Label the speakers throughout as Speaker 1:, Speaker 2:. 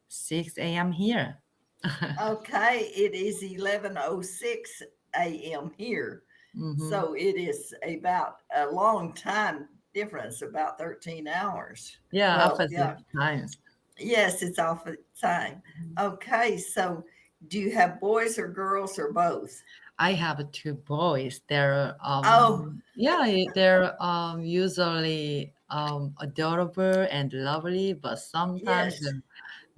Speaker 1: 6 a.m. here.
Speaker 2: Okay, it is 11:06 a.m. here.
Speaker 1: Hmm.
Speaker 2: So it is about a long time difference, about 13 hours.
Speaker 1: Yeah,
Speaker 2: Well,
Speaker 1: opposite
Speaker 2: yeah,
Speaker 1: times.
Speaker 2: yes, it's off the time. Okay, so do you have boys or girls or both?
Speaker 1: I have two boys. They're
Speaker 2: Oh,
Speaker 1: yeah, they're usually adorable and lovely, but sometimes
Speaker 2: yes,
Speaker 1: they're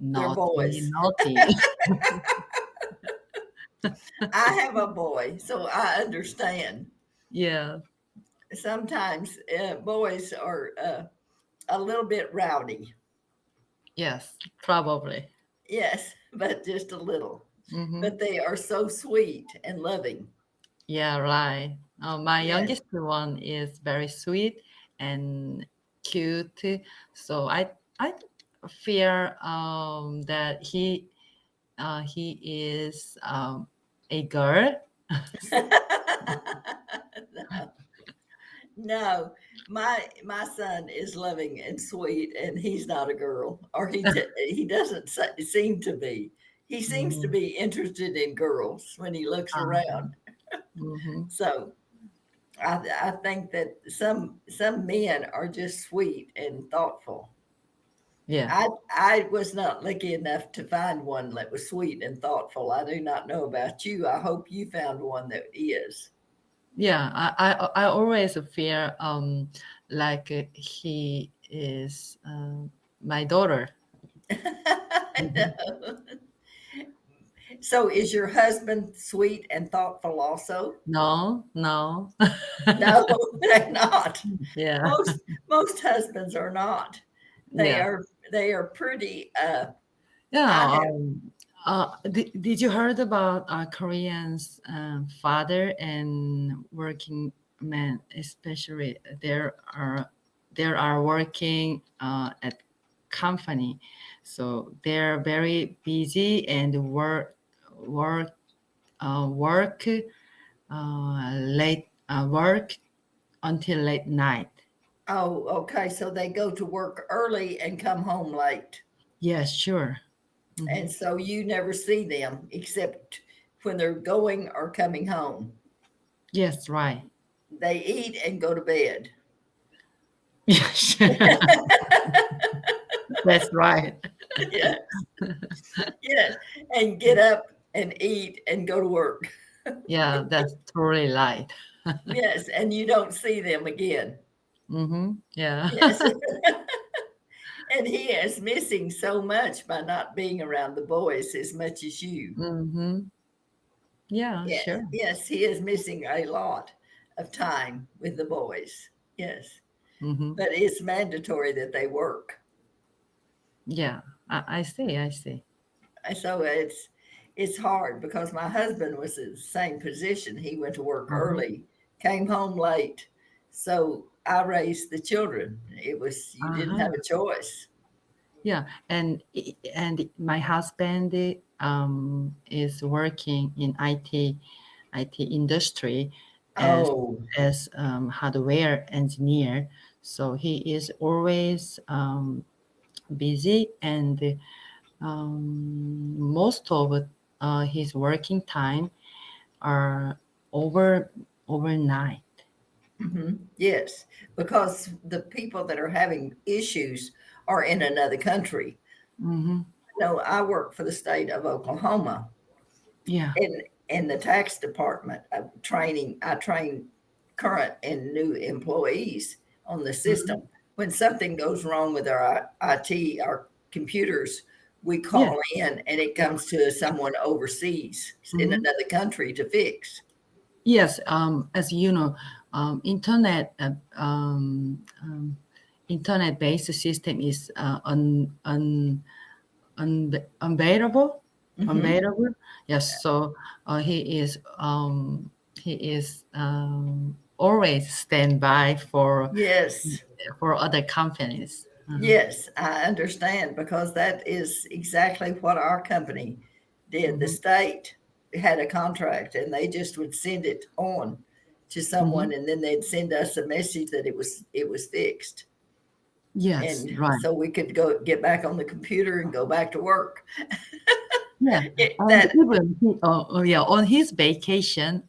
Speaker 2: they're
Speaker 1: naughty,
Speaker 2: boys.
Speaker 1: naughty.
Speaker 2: I have a boy, so I understand.
Speaker 1: Yeah.
Speaker 2: Sometimes boys are a little bit rowdy.
Speaker 1: Yes, probably.
Speaker 2: Yes, but just a little.
Speaker 1: Mm-hmm.
Speaker 2: But they are so sweet and loving.
Speaker 1: Yeah, right. My
Speaker 2: Yes.
Speaker 1: youngest one is very sweet and cute. So I fear that he is a girl.
Speaker 2: No, no, my son is loving and sweet, and he's not a girl, or he doesn't seem to be. He seems to
Speaker 1: Mhm.
Speaker 2: be interested in girls when he looks
Speaker 1: Uh-huh.
Speaker 2: around.
Speaker 1: Mhm.
Speaker 2: So I think that some men are just sweet and thoughtful.
Speaker 1: Yeah.
Speaker 2: I was not lucky enough to find one that was sweet and thoughtful. I do not know about you. I hope you found one that is.
Speaker 1: Yeah, I always fear like he is my daughter. Mhm.
Speaker 2: So is your husband sweet and thoughtful also?
Speaker 1: No, no.
Speaker 2: No, they're not.
Speaker 1: Yeah.
Speaker 2: Most husbands are not. They
Speaker 1: Yeah.
Speaker 2: are they are pretty I
Speaker 1: Yeah.
Speaker 2: have
Speaker 1: Did you heard about Koreans father and working men, especially there are working at company, so they're very busy and work work late work until late night.
Speaker 2: oh, okay. So they go to work early and come home late.
Speaker 1: Yes, sure. Hmm.
Speaker 2: And so you never see them except when they're going or coming home.
Speaker 1: Yes, right.
Speaker 2: They eat and go to bed.
Speaker 1: Yes, that's right.
Speaker 2: Yes, yes. And get up and eat and go to work.
Speaker 1: Yeah, that's totally right.
Speaker 2: Yes, and you don't see them again.
Speaker 1: Mm-hmm. Yeah.
Speaker 2: Yes. And he is missing so much by not being around the boys as much as you.
Speaker 1: Mm-hmm. Yeah,
Speaker 2: Yes,
Speaker 1: sure.
Speaker 2: yes, he is missing a lot of time with the boys. Yes,
Speaker 1: Mm-hmm.
Speaker 2: but it's mandatory that they work.
Speaker 1: Yeah, I see. I see.
Speaker 2: And so it's hard because my husband was in the same position. He went to work
Speaker 1: Uh-huh.
Speaker 2: early, came home late. So I raised the children. It was you didn't have
Speaker 1: Uh-huh.
Speaker 2: a choice.
Speaker 1: Yeah, and my husband is working in IT industry as
Speaker 2: Oh,
Speaker 1: hardware engineer. So he is always busy, and most of his working time are over overnight.
Speaker 2: yes, because the people that are having issues are in another country.
Speaker 1: Mm-hmm.
Speaker 2: No, I work for the state of Oklahoma
Speaker 1: Yeah.
Speaker 2: in the tax department of training. I train current and new employees on the
Speaker 1: Mm-hmm.
Speaker 2: system. When something goes wrong with our IT, our computers, we
Speaker 1: Yes.
Speaker 2: call in and it comes to someone overseas in
Speaker 1: Mm-hmm.
Speaker 2: another country to fix.
Speaker 1: Yes. As you know, internet internet-based system is unbearable.
Speaker 2: Hmm.
Speaker 1: Unbearable. Yes. So he is always stand by
Speaker 2: Yes.
Speaker 1: for other companies. Uh-huh.
Speaker 2: Yes, I understand because that is exactly what our company did. The
Speaker 1: Mm-hmm.
Speaker 2: state had a contract and they just would send it on to
Speaker 1: Mm-hmm.
Speaker 2: someone and then they'd send us a message that it was fixed.
Speaker 1: Yes,
Speaker 2: and
Speaker 1: right.
Speaker 2: so we could go get back on the computer and go back to work.
Speaker 1: Yeah, and
Speaker 2: That
Speaker 1: even he, yeah, on his vacation,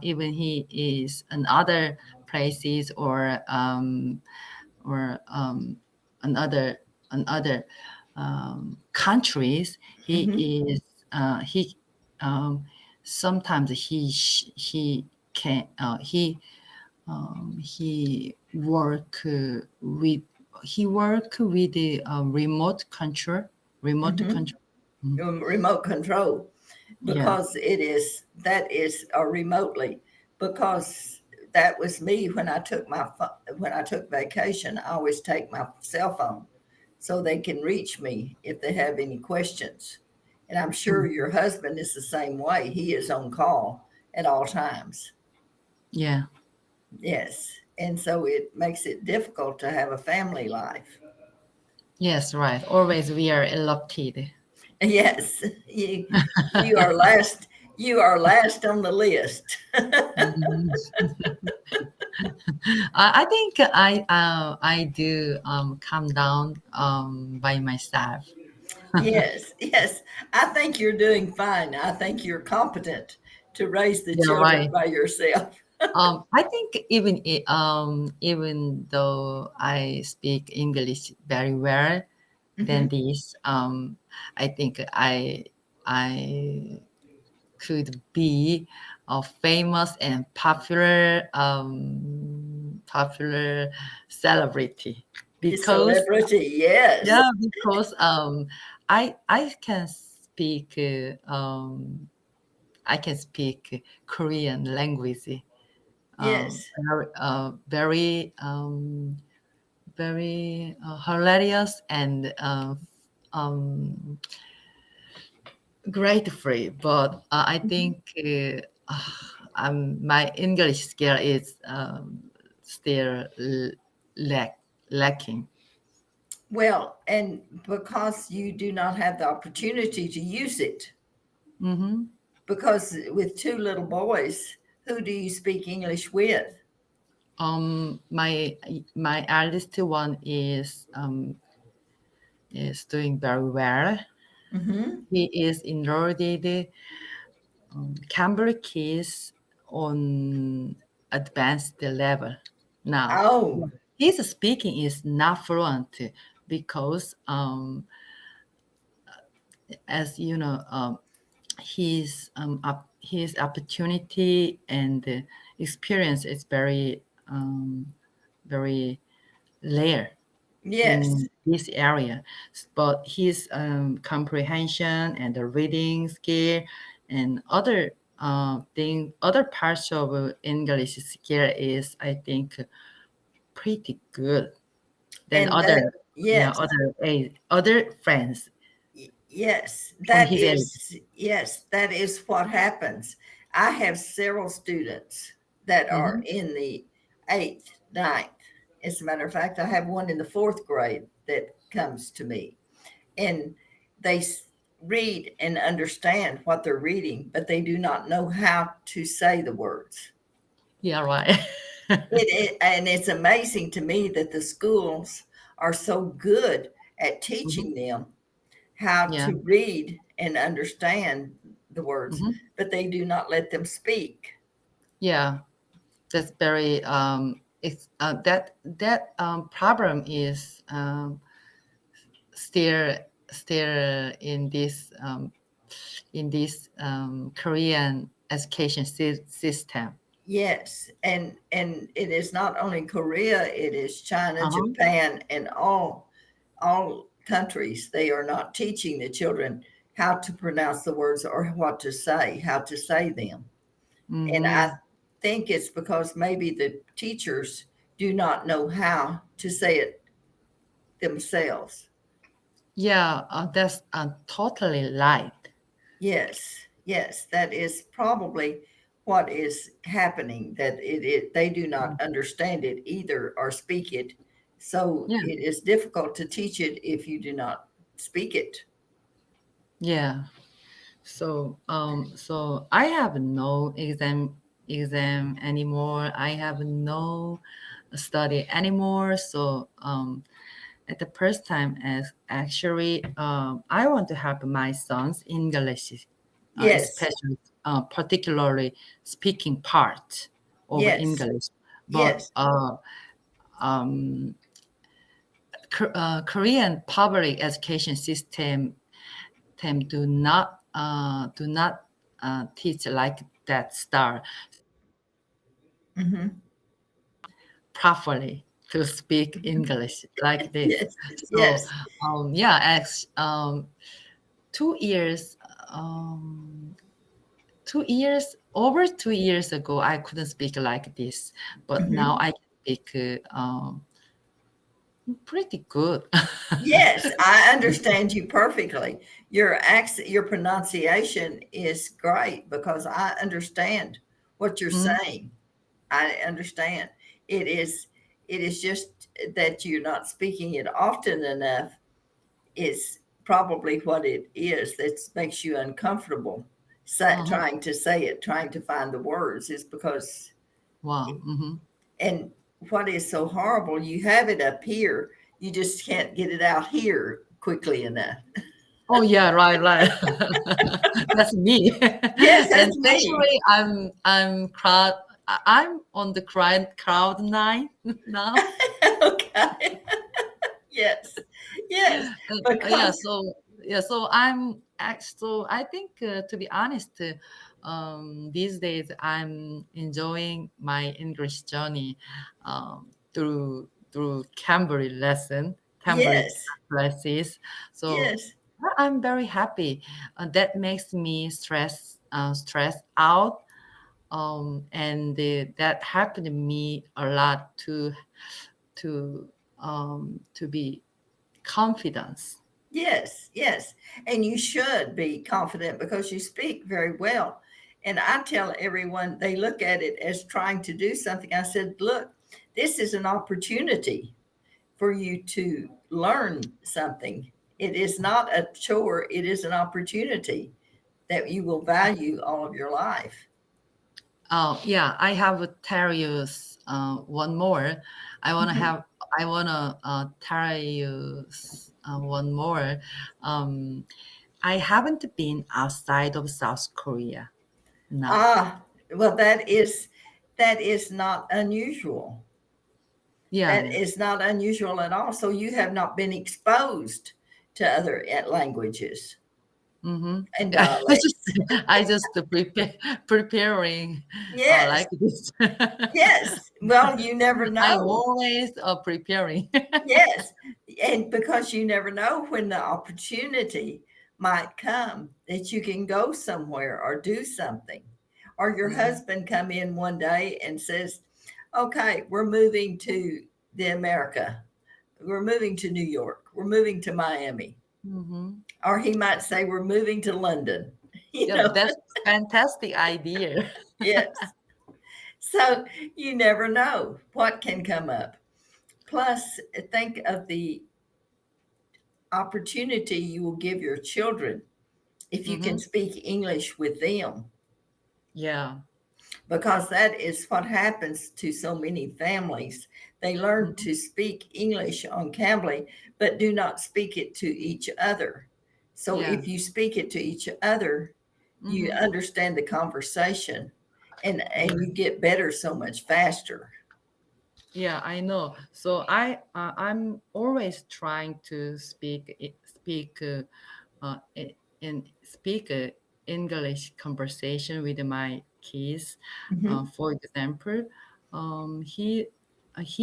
Speaker 1: even he is in other places or another another countries. He
Speaker 2: hmm
Speaker 1: is he um, sometimes he can he work with the remote
Speaker 2: hmm
Speaker 1: control. Mhm.
Speaker 2: remote control,
Speaker 1: Yeah.
Speaker 2: because it is that is remotely, because that was me when I took when I took vacation. I always take my cell phone so they can reach me if they have any questions. And I'm sure
Speaker 1: Mhm.
Speaker 2: your husband is the same way. He is on call at all times.
Speaker 1: Yeah.
Speaker 2: Yes. And so it makes it difficult to have a family life.
Speaker 1: Yes, right. Always we are erupted.
Speaker 2: Yes. You are last, you are last on the list.
Speaker 1: Mhm. I think I do calm down by myself.
Speaker 2: Yes, yes. I think you're doing fine. I think you're competent to raise the
Speaker 1: Yeah,
Speaker 2: children
Speaker 1: right.
Speaker 2: by yourself.
Speaker 1: I think even though I speak English very well, than
Speaker 2: hmm
Speaker 1: this, I think I could be a famous and popular celebrity
Speaker 2: A
Speaker 1: because
Speaker 2: celebrity, yes.
Speaker 1: yeah, because I can speak I can speak Korean language
Speaker 2: Yes.
Speaker 1: very hilarious and um, grateful. But I
Speaker 2: Mhm.
Speaker 1: think my English skill is still lacking.
Speaker 2: Well, and because you do not have the opportunity to use it,
Speaker 1: Hmm.
Speaker 2: because with two little boys, who do you speak English with?
Speaker 1: My eldest one is doing very well.
Speaker 2: hmm
Speaker 1: He is enrolled cambly keys on advanced level now.
Speaker 2: Oh,
Speaker 1: His speaking is not fluent because as you know his opportunity and experience is very rare
Speaker 2: yes.
Speaker 1: in this area, but his comprehension and the reading skill and other parts of English skill is, I think, pretty good than
Speaker 2: And that,
Speaker 1: yeah,
Speaker 2: yes.
Speaker 1: other friends
Speaker 2: Yes,
Speaker 1: on his age.
Speaker 2: that is what happens. I have several students that are
Speaker 1: Hmm.
Speaker 2: in the eighth, ninth. As a matter of fact, I have one in the fourth grade that comes to me, and they read and understand what they're reading, but they do not know how to say the words.
Speaker 1: Yeah, right.
Speaker 2: And it's amazing to me that the schools are so good at
Speaker 1: Hmm.
Speaker 2: teaching them how
Speaker 1: Yeah.
Speaker 2: to read and understand the words,
Speaker 1: Hmm.
Speaker 2: but they do not let them speak.
Speaker 1: Yeah, that's very it's that problem is still in this Korean education system.
Speaker 2: Yes, and it is not only Korea; it is China,
Speaker 1: Uh-huh.
Speaker 2: Japan, and all countries. They are not teaching the children how to pronounce the words or what to say, how to say them. And I
Speaker 1: Hmm.
Speaker 2: think it's because maybe the teachers do not know how to say it themselves.
Speaker 1: Yeah, that's totally right.
Speaker 2: Yes, yes, that is probably what is happening, that they do not understand it either or speak it. So
Speaker 1: Yeah,
Speaker 2: it is difficult to teach it if you do not speak it.
Speaker 1: yeah. So I have no exam anymore. I have no study anymore. So at the first time, as actually, I want to have my son's English,
Speaker 2: Yes.
Speaker 1: especially, particularly speaking part of
Speaker 2: Yes.
Speaker 1: English. But
Speaker 2: Yes.
Speaker 1: um, Korean public education system do not teach like that style
Speaker 2: Hmm.
Speaker 1: properly to speak English like this.
Speaker 2: Yes.
Speaker 1: So
Speaker 2: Yes.
Speaker 1: yeah, 2 years, um, 2 years, over 2 years ago, I couldn't speak like this, but now
Speaker 2: Hmm.
Speaker 1: I can speak pretty good.
Speaker 2: Yes, I understand you perfectly. Your accent, your pronunciation is great because I understand what you're
Speaker 1: Mm,
Speaker 2: saying. I understand. It is it is just that you're not speaking it often enough is probably what it is that makes you uncomfortable.
Speaker 1: uh-huh.
Speaker 2: Trying to say it, trying to find the words is because,
Speaker 1: Wow.
Speaker 2: and what is so horrible, you have it up here, you just can't get it out here quickly enough.
Speaker 1: Oh yeah, right, right. That's me.
Speaker 2: Yes,
Speaker 1: And
Speaker 2: that's me.
Speaker 1: actually, I'm on the crowd nine now.
Speaker 2: Okay. Yes. Yes.
Speaker 1: Yeah,
Speaker 2: Because
Speaker 1: so so I think, to be honest, these days I'm enjoying my English journey, through Cambly
Speaker 2: yes.
Speaker 1: classes. So
Speaker 2: Yes.
Speaker 1: I'm very happy. That makes me stress out, and that happened to me a lot to be confidence.
Speaker 2: Yes, yes. And you should be confident because you speak very well. And I tell everyone they look at it as trying to do something. I said, look, this is an opportunity for you to learn something. It is not a chore, it is an opportunity that you will value all of your life.
Speaker 1: Oh yeah, I have to tell you one more. I wanna
Speaker 2: Mhm.
Speaker 1: have I wanna tell you one more. Um, I haven't been outside of South Korea now.
Speaker 2: Ah, well, that is not unusual.
Speaker 1: Yeah,
Speaker 2: That
Speaker 1: yeah.
Speaker 2: is not unusual at all. So you have not been exposed to other languages
Speaker 1: Mm-hmm.
Speaker 2: and
Speaker 1: Yeah,
Speaker 2: dialects.
Speaker 1: I just preparing
Speaker 2: Yes,
Speaker 1: like this.
Speaker 2: yes. Well, you never
Speaker 1: I'm
Speaker 2: know.
Speaker 1: always preparing.
Speaker 2: Yes, and because you never know when the opportunity might come that you can go somewhere or do something. Or your
Speaker 1: Mm-hmm.
Speaker 2: husband come in one day and says, "Okay, we're moving to the America. We're moving to New York. We're moving to Miami."
Speaker 1: Mm-hmm.
Speaker 2: Or he might say, "We're moving to London." You
Speaker 1: Yeah,
Speaker 2: know,
Speaker 1: that's fantastic idea.
Speaker 2: yes. So you never know what can come up. Plus, think of the opportunity you will give your children if you can
Speaker 1: Mm-hmm.
Speaker 2: speak English with them,
Speaker 1: Yeah.
Speaker 2: because that is what happens to so many families. They learn
Speaker 1: Mm-hmm.
Speaker 2: to speak English on Cambly, but do not speak it to each other. So
Speaker 1: Yeah.
Speaker 2: if you speak it to each other, you
Speaker 1: Mm-hmm.
Speaker 2: understand the conversation and
Speaker 1: Yeah.
Speaker 2: you get better so much faster.
Speaker 1: Yeah, I know. So I'm always trying to speak English conversation with my kids.
Speaker 2: Hmm.
Speaker 1: For example, he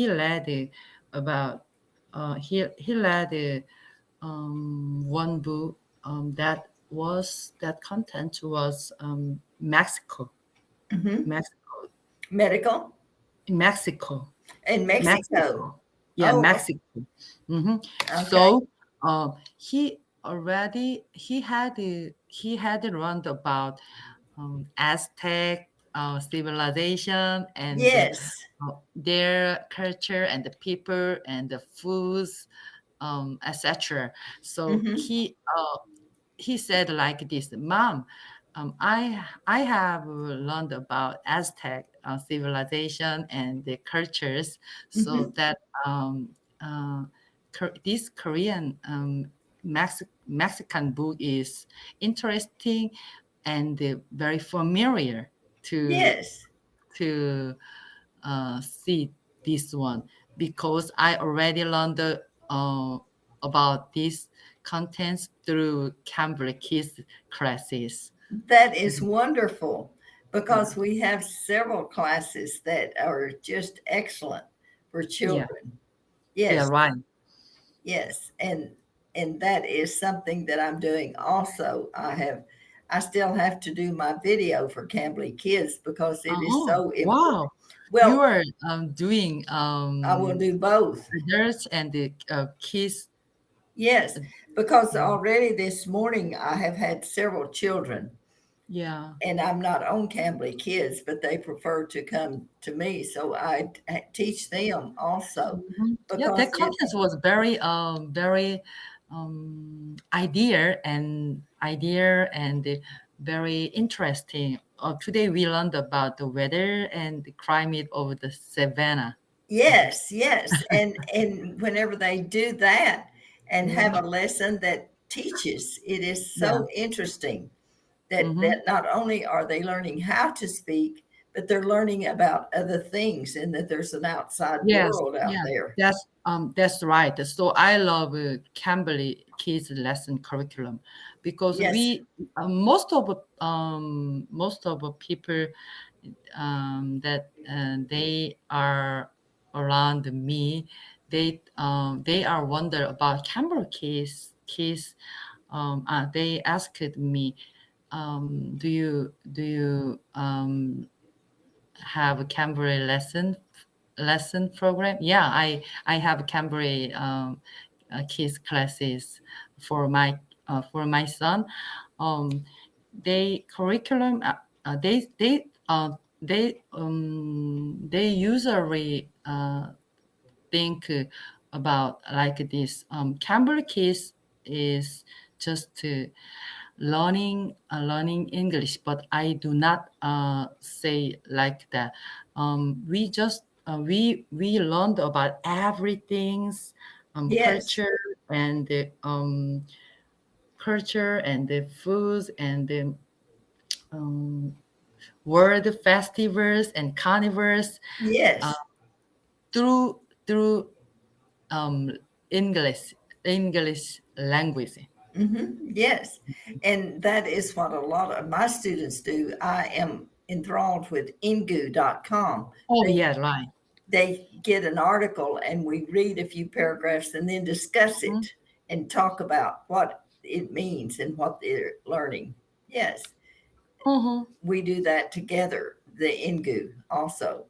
Speaker 1: read about he read one book, that content was
Speaker 2: Hmm.
Speaker 1: Mexico,
Speaker 2: Medical
Speaker 1: Mexico.
Speaker 2: in Mexico.
Speaker 1: Mexico. Yeah,
Speaker 2: Oh,
Speaker 1: Mexico.
Speaker 2: okay.
Speaker 1: So he had learned about Aztec civilization and
Speaker 2: Yes.
Speaker 1: their culture and the people and the foods, etc. So
Speaker 2: Hmm.
Speaker 1: he said like this, Mom, I have learned about Aztec civilization and the cultures, so
Speaker 2: Hmm.
Speaker 1: that uh, this Korean Mexican book is interesting and very familiar to
Speaker 2: Yes,
Speaker 1: to see this one, because I already learned about these contents through Cambly Kids classes.
Speaker 2: that is wonderful
Speaker 1: Yeah,
Speaker 2: because we have several classes that are just excellent for
Speaker 1: yeah,
Speaker 2: children.
Speaker 1: yeah,
Speaker 2: Yes,
Speaker 1: right.
Speaker 2: yes, and that is something that I'm doing also. I still have to do my video for Cambly Kids because it is
Speaker 1: Oh,
Speaker 2: so important.
Speaker 1: wow. You
Speaker 2: Well,
Speaker 1: are doing
Speaker 2: I will do both.
Speaker 1: adults and the kids.
Speaker 2: Yes,
Speaker 1: uh,
Speaker 2: because
Speaker 1: mm,
Speaker 2: already this morning I have had several children,
Speaker 1: yeah.
Speaker 2: and I'm not on Cambly Kids, but they prefer to come to me, so I teach them also
Speaker 1: Yeah,
Speaker 2: because
Speaker 1: that
Speaker 2: it.
Speaker 1: content was very idea and very interesting. Today we learned about the weather and the climate of the savannah.
Speaker 2: Yes, yes, and whenever they do that and have
Speaker 1: Mhm.
Speaker 2: a lesson that teaches, it is
Speaker 1: Yeah.
Speaker 2: so interesting that
Speaker 1: Mm-hmm.
Speaker 2: not only are they learning how to speak, but they're learning about other things and that there's an outside
Speaker 1: Yes,
Speaker 2: world out
Speaker 1: yeah,
Speaker 2: there.
Speaker 1: that's right. So I love Cambly Kids lesson curriculum, because
Speaker 2: Yes,
Speaker 1: we most of the people that they are around me, they are wonder about Cambly Kids. They asked me, do you have a Cambly lesson program? Yeah, I have Cambly kids classes for my son. Um, they curriculum they usually think about like this. Cambly kids is just learning English, but I do not say like that. We learned about everything's
Speaker 2: yes,
Speaker 1: culture and the foods and the um, world festivals and carnivals uh,
Speaker 2: yes.
Speaker 1: through um, English English language.
Speaker 2: Yes. And that is what a lot of my students do. I am enthralled with ingu.com.
Speaker 1: Oh
Speaker 2: They
Speaker 1: yeah, right.
Speaker 2: they get an article and we read a few paragraphs and then discuss
Speaker 1: Mhm.
Speaker 2: it and talk about what it means and what they're learning. Yes,
Speaker 1: Mhm.
Speaker 2: we do that together, the Ingu also,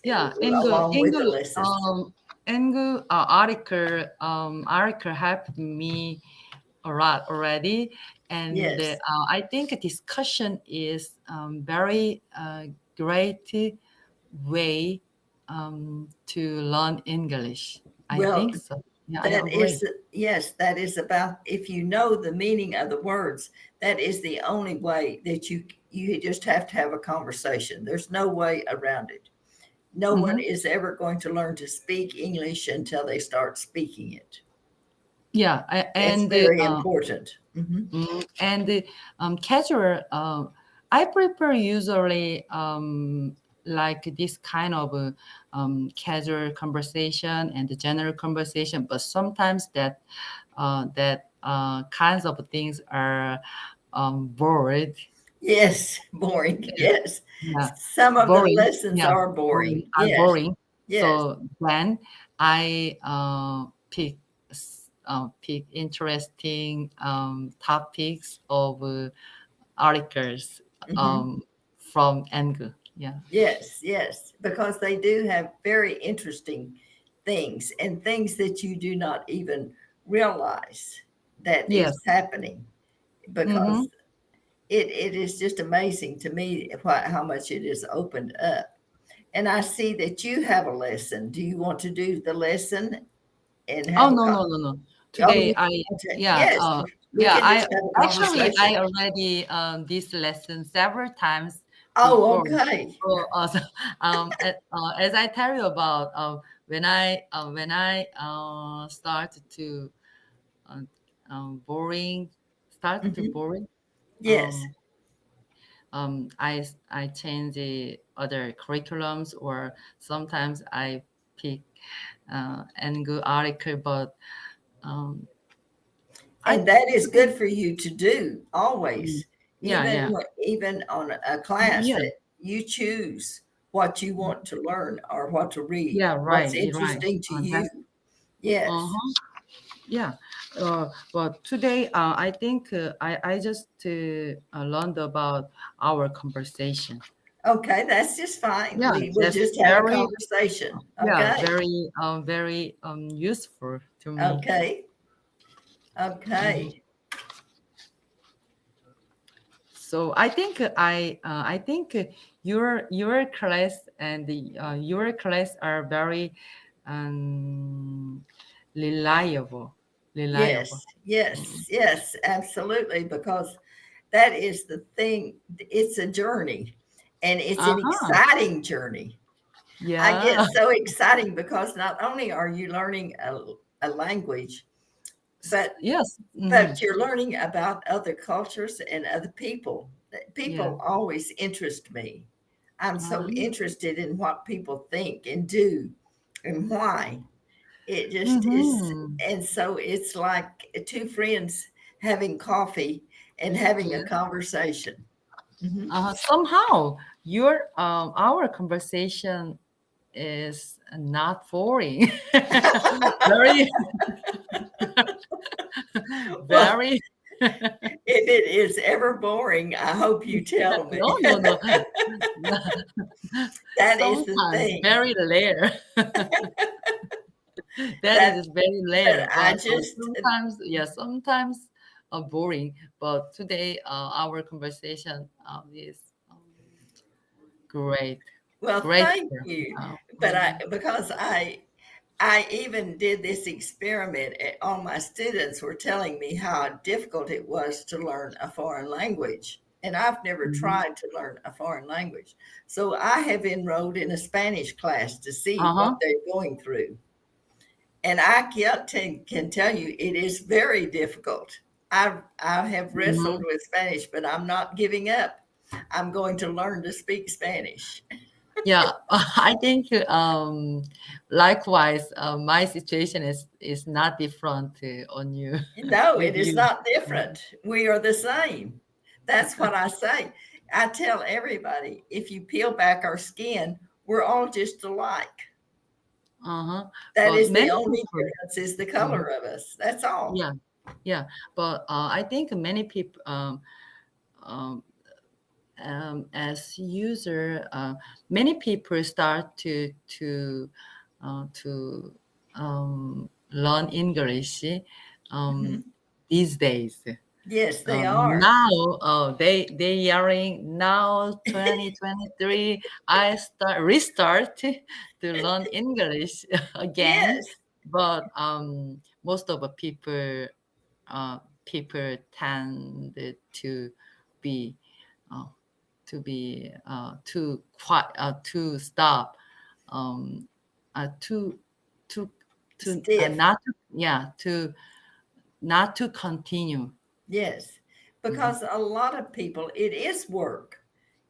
Speaker 1: Yeah,
Speaker 2: along with the lessons.
Speaker 1: Engu article helped me a lot already, and
Speaker 2: Yes,
Speaker 1: I think a discussion is very great way to learn English. I
Speaker 2: well,
Speaker 1: think so. Yeah, I
Speaker 2: that
Speaker 1: agree.
Speaker 2: is, yes, that is about, if you know the meaning of the words, that is the only way that you just have to have a conversation. There's no way around it. No one
Speaker 1: Mm-hmm.
Speaker 2: is ever going to learn to speak English until they start speaking it.
Speaker 1: Yeah,
Speaker 2: It's
Speaker 1: and
Speaker 2: very important.
Speaker 1: and the casual. I prefer usually like this kind of casual conversation and the general conversation, but sometimes that kinds of things are bored.
Speaker 2: Yes, boring. Yes.
Speaker 1: Yeah,
Speaker 2: Some of the
Speaker 1: boring.
Speaker 2: lessons
Speaker 1: Yeah,
Speaker 2: are boring.
Speaker 1: are
Speaker 2: Yes,
Speaker 1: boring.
Speaker 2: yes.
Speaker 1: So then I pick interesting topics of articles
Speaker 2: hmm
Speaker 1: um, from Angu. Yeah.
Speaker 2: Yes, yes. Because they do have very interesting things and things that you do not even realize that is
Speaker 1: Yes.
Speaker 2: happening
Speaker 1: Mm-hmm.
Speaker 2: because it is just amazing to me how much it is opened up. And I see that you have a lesson. Do you want to do the lesson and
Speaker 1: Oh
Speaker 2: have a
Speaker 1: no, no, no, no.
Speaker 2: oh,
Speaker 1: Today
Speaker 2: you
Speaker 1: I
Speaker 2: want to,
Speaker 1: yeah
Speaker 2: yes, we
Speaker 1: yeah
Speaker 2: can
Speaker 1: I
Speaker 2: just have a
Speaker 1: actually
Speaker 2: conversation.
Speaker 1: I already this lesson several times
Speaker 2: Oh,
Speaker 1: before.
Speaker 2: okay.
Speaker 1: So, as I tell you about when I started to uh, boring started to
Speaker 2: Hmm.
Speaker 1: boring.
Speaker 2: Yes.
Speaker 1: Um, I change the other curriculums, or sometimes I pick and good article, but um, I
Speaker 2: And that is
Speaker 1: today,
Speaker 2: good for you to do
Speaker 1: mm,
Speaker 2: always,
Speaker 1: yeah, yeah,
Speaker 2: even on a class
Speaker 1: yeah,
Speaker 2: that you choose what you want to learn or what to read,
Speaker 1: yeah,
Speaker 2: what's
Speaker 1: right, you're right.
Speaker 2: interesting to you.
Speaker 1: That's
Speaker 2: Yes.
Speaker 1: uh-huh. Yeah, but today I think I just learned about our conversation.
Speaker 2: Okay, that's just fine.
Speaker 1: Yeah,
Speaker 2: We will
Speaker 1: that's
Speaker 2: just have a
Speaker 1: very
Speaker 2: conversation.
Speaker 1: yeah
Speaker 2: Okay.
Speaker 1: very useful to me.
Speaker 2: Okay.
Speaker 1: Mhm.
Speaker 2: Okay.
Speaker 1: So I think your class and your class are very um, reliable, reliable.
Speaker 2: Yes. Yes. Yes. Absolutely. Because that is the thing. It's a journey, and it's
Speaker 1: Uh
Speaker 2: an
Speaker 1: huh.
Speaker 2: exciting journey. I get
Speaker 1: Yeah.
Speaker 2: so exciting because not only are you learning a language, but
Speaker 1: Yes.
Speaker 2: but
Speaker 1: Hmm.
Speaker 2: you're learning about other cultures and other people.
Speaker 1: Yeah.
Speaker 2: People always interest me. I'm so
Speaker 1: Uh-huh.
Speaker 2: interested in what people think and do and why. It just is.
Speaker 1: Mm-hmm.
Speaker 2: And so it's like two friends having coffee and having a
Speaker 1: Yeah.
Speaker 2: conversation. Mhm.
Speaker 1: Somehow your our conversation is not boring. Very,
Speaker 2: Well,
Speaker 1: very.
Speaker 2: if it is ever boring, I hope you tell
Speaker 1: No,
Speaker 2: me.
Speaker 1: no, no.
Speaker 2: That is the
Speaker 1: Sometimes
Speaker 2: thing.
Speaker 1: very rare. That
Speaker 2: That
Speaker 1: is very
Speaker 2: but
Speaker 1: rare,
Speaker 2: I
Speaker 1: but
Speaker 2: just
Speaker 1: sometimes, yeah, sometimes boring. But today, our conversation is great,
Speaker 2: well,
Speaker 1: great.
Speaker 2: thank you. But
Speaker 1: Mhm.
Speaker 2: I even did this experiment. All my students were telling me how difficult it was to learn a foreign language. And I've never
Speaker 1: Mhm.
Speaker 2: tried to learn a foreign language. So I have enrolled in a Spanish class to see what
Speaker 1: Uh-huh.
Speaker 2: they're going through. And can tell you it is very difficult. I have wrestled
Speaker 1: Mhm.
Speaker 2: with Spanish, but I'm not giving up. I'm going to learn to speak Spanish.
Speaker 1: Yeah, I think likewise, my situation is not different on you
Speaker 2: No,
Speaker 1: with
Speaker 2: it is
Speaker 1: you.
Speaker 2: not different. We are the same. That's what I say. I tell everybody if you peel back our skin, we're all just alike.
Speaker 1: Uh-huh.
Speaker 2: That
Speaker 1: But
Speaker 2: is the
Speaker 1: many
Speaker 2: only
Speaker 1: people,
Speaker 2: difference is the color
Speaker 1: mhm,
Speaker 2: of us. That's all.
Speaker 1: yeah, yeah. But I think many people, um, as user, many people start to learn English um,
Speaker 2: Mhm.
Speaker 1: these days.
Speaker 2: Yes, they are.
Speaker 1: Now, they yelling now 2023. I restart to learn English again,
Speaker 2: Yes.
Speaker 1: but most of the uh, people tend to be uh, too quiet, to stop, um, to to
Speaker 2: Stiff.
Speaker 1: not to, yeah, to not to continue.
Speaker 2: Yes.
Speaker 1: Mhm.
Speaker 2: Because a lot of people, it is work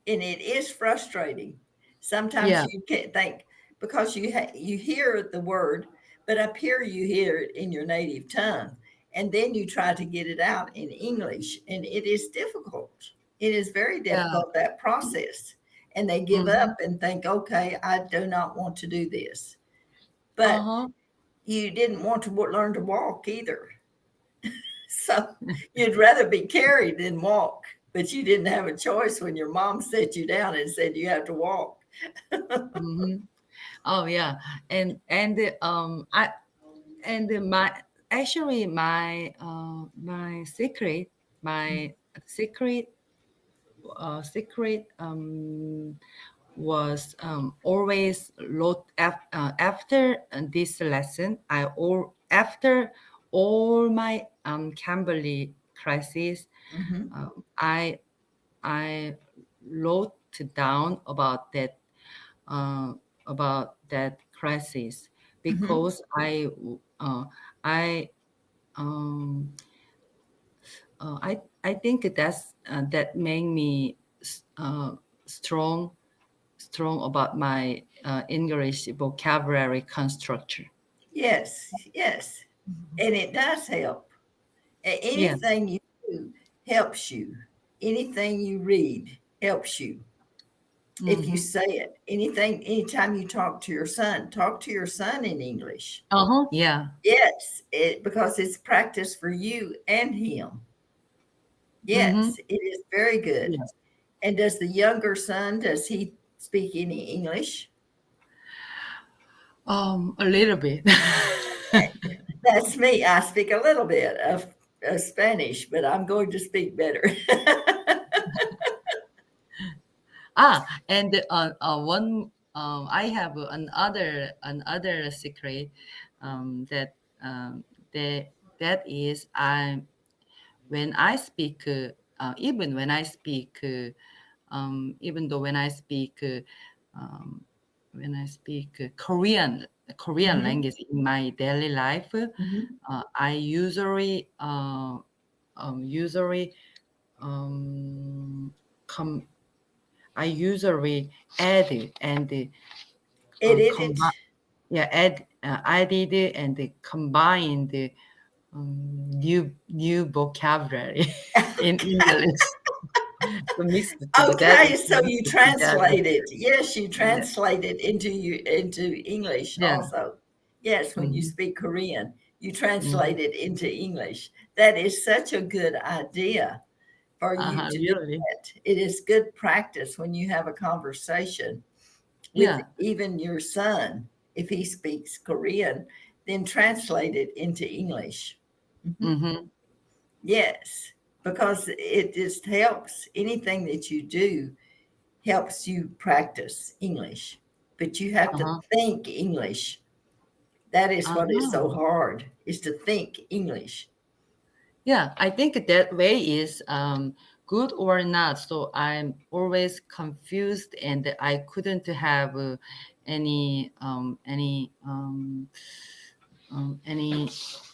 Speaker 2: and it is frustrating. Sometimes
Speaker 1: Yeah,
Speaker 2: you can't think because you hear the word, but up here you hear it in your native tongue, and then you try to get it out in English, and it is difficult. It is very
Speaker 1: yeah.
Speaker 2: difficult that process, and they give
Speaker 1: Hmm.
Speaker 2: up and think, okay, I do not want to do this. But
Speaker 1: Uh-huh.
Speaker 2: you didn't want to learn to walk either, so you'd rather be carried than walk. But you didn't have a choice when your mom set you down and said you have to walk.
Speaker 1: Hmm. Oh yeah, and I and my actually my secret secret was always after this lesson. After all my cambly crisis,
Speaker 2: Mhm.
Speaker 1: I wrote down uh, about that crisis
Speaker 2: Hmm.
Speaker 1: because I um, I think that made me strong about my English vocabulary construction.
Speaker 2: Yes, yes. And it does help.
Speaker 1: Yes.
Speaker 2: Anything you do helps you. Anything you read helps you. If you
Speaker 1: Mm-hmm.
Speaker 2: say it, anytime you talk to your son in English.
Speaker 1: Uh-huh. Yeah.
Speaker 2: Yes, because it's practice for you and him.
Speaker 1: Mm-hmm.
Speaker 2: Yes, it is very good.
Speaker 1: Yes.
Speaker 2: And does the younger son, does he speak any English?
Speaker 1: A little bit.
Speaker 2: That's me. I speak a little bit of Spanish, but I'm going to speak better.
Speaker 1: And one I have another secret that that that is I when I speak even when I speak even though um, when I speak Korean
Speaker 2: Hmm.
Speaker 1: language in my daily life,
Speaker 2: Hmm.
Speaker 1: I usually um, com- I usually add and
Speaker 2: Edit it.
Speaker 1: combine, yeah, added and combine the new vocabulary in English to mix the two. That
Speaker 2: Okay,
Speaker 1: is
Speaker 2: so
Speaker 1: mix
Speaker 2: you
Speaker 1: it together.
Speaker 2: translate it. Yes, you
Speaker 1: Yeah,
Speaker 2: translate it into English
Speaker 1: yeah.
Speaker 2: also. Yes, when you
Speaker 1: Hmm.
Speaker 2: speak Korean, you
Speaker 1: Hmm.
Speaker 2: translate it into English. That is such a good idea for you to do
Speaker 1: Really?
Speaker 2: that. It is good practice when you have a conversation with
Speaker 1: Yeah.
Speaker 2: even your son. If he speaks Korean, then translate it into English. Mhm.
Speaker 1: Mm-hmm.
Speaker 2: Yes, because it just helps. Anything that you do helps you practice English, but you have to
Speaker 1: Uh-huh.
Speaker 2: think English. That is what is so
Speaker 1: Uh-huh.
Speaker 2: hard, is to think English.
Speaker 1: Yeah, I think that way is good or not. So I'm always confused, and I couldn't have any.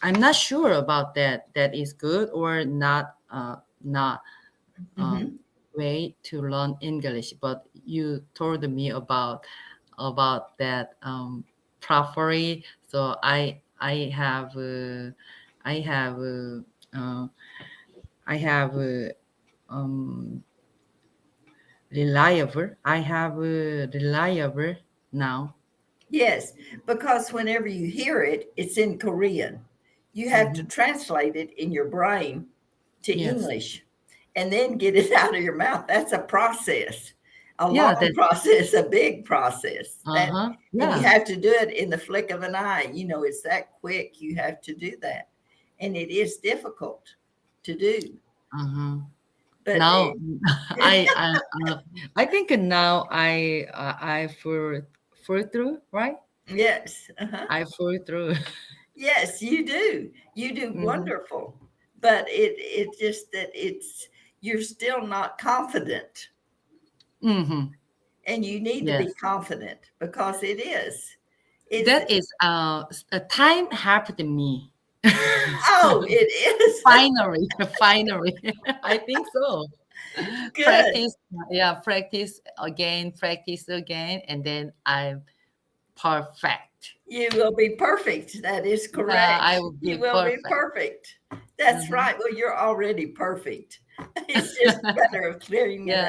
Speaker 1: I'm not sure about that. That is good or not. Not um,
Speaker 2: Hmm.
Speaker 1: way to learn English. But you told me about that properly. So I have. Uh, I have um, reliable. I have reliable now.
Speaker 2: Yes, because whenever you hear it, it's in Korean. You have to
Speaker 1: Hmm.
Speaker 2: translate it in your brain to
Speaker 1: Yes.
Speaker 2: English and then get it out of your mouth. That's a process, a
Speaker 1: Yeah.
Speaker 2: long
Speaker 1: That.
Speaker 2: process, a big process.
Speaker 1: Uh
Speaker 2: That
Speaker 1: huh.
Speaker 2: and you
Speaker 1: Yeah.
Speaker 2: have to do it in the flick of an eye. It's that quick. You have to do that, and it is difficult to do.
Speaker 1: Uh huh.
Speaker 2: But
Speaker 1: Now, I I I think now I flew through, right?
Speaker 2: yes, uh-huh.
Speaker 1: I flew through.
Speaker 2: Yes, you do. You do
Speaker 1: Hmm.
Speaker 2: wonderful. But it's just that you're still not confident,
Speaker 1: Hmm.
Speaker 2: and you need to be
Speaker 1: Yes.
Speaker 2: confident because it is. It's
Speaker 1: That is a time helped me.
Speaker 2: oh, it is
Speaker 1: Finally, finally, I think so.
Speaker 2: good.
Speaker 1: Practice, yeah, practice again, and then I'm perfect.
Speaker 2: You will be perfect. That is
Speaker 1: Yeah,
Speaker 2: correct.
Speaker 1: I will be
Speaker 2: You will be
Speaker 1: perfect.
Speaker 2: perfect. That's
Speaker 1: Hmm.
Speaker 2: right. Well, you're already perfect. It's just a matter of clearing it
Speaker 1: Yeah.